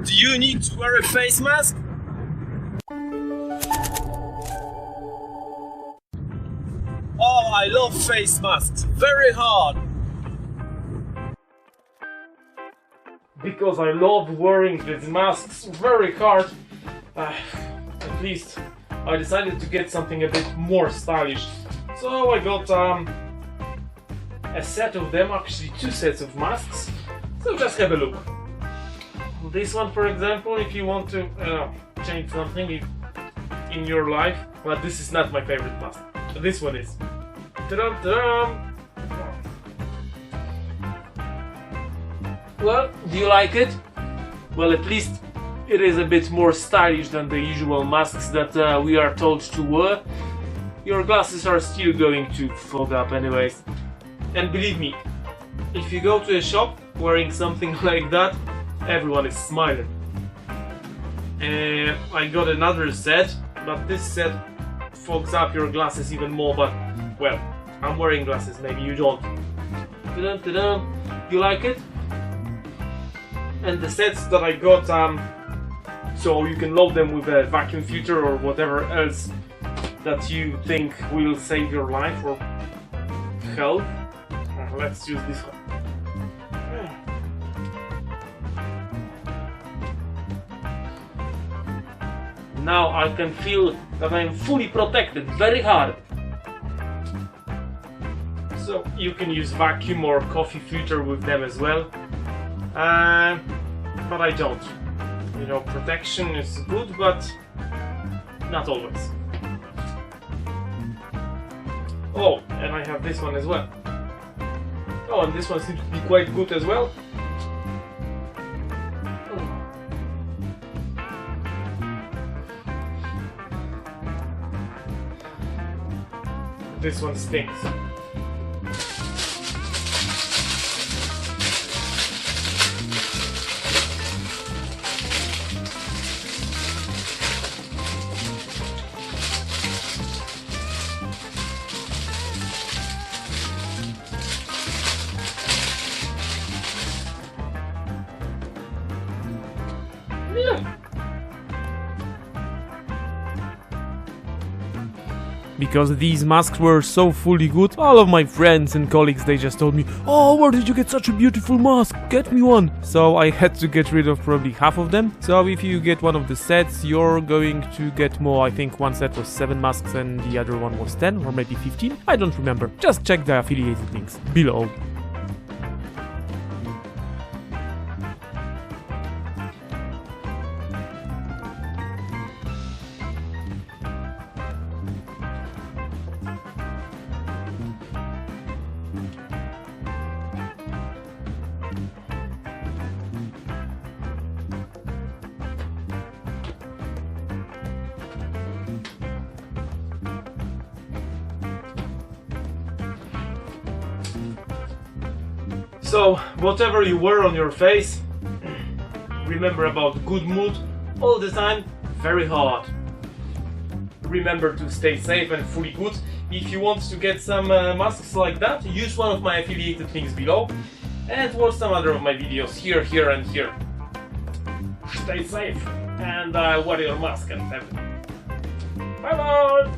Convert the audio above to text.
Do you need to wear a face mask? Oh, I love face masks. Very hard. Because I love wearing these masks very hard, at least I decided to get something a bit more stylish. So I got a set of them, actually 2 sets of masks. So just have a look. This one, for example, if you want to change something in your life, but this is not my favorite mask. This one is. Ta-dum, ta-dum. Well, do you like it? Well, at least it is a bit more stylish than the usual masks that we are told to wear. Your glasses are still going to fog up anyways. And believe me, if you go to a shop wearing something like that, everyone is smiling. I got another set, but this set fogs up your glasses even more, but well, I'm wearing glasses, maybe you don't. Ta-dum, ta-dum. You like it? And the sets that I got, so you can load them with a vacuum filter or whatever else that you think will save your life or health. Let's use this one. Now I can feel that I am fully protected, very hard. So you can use vacuum or coffee filter with them as well. But I don't. You know, protection is good, but not always. Oh, and I have this one as well. Oh, and this one seems to be quite good as well. This one stinks. Because these masks were so fully good, all of my friends and colleagues, they just told me, "Oh, where did you get such a beautiful mask? Get me one!" So I had to get rid of probably half of them. So if you get one of the sets, you're going to get more. I think one set was 7 masks and the other one was 10 or maybe 15. I don't remember. Just check the affiliated links below. So, whatever you wear on your face, remember about good mood all the time, very hard. Remember to stay safe and fully good. If you want to get some masks like that, use one of my affiliated links below and watch some other of my videos here, here and here. Stay safe and wear your mask and everything. Bye bye!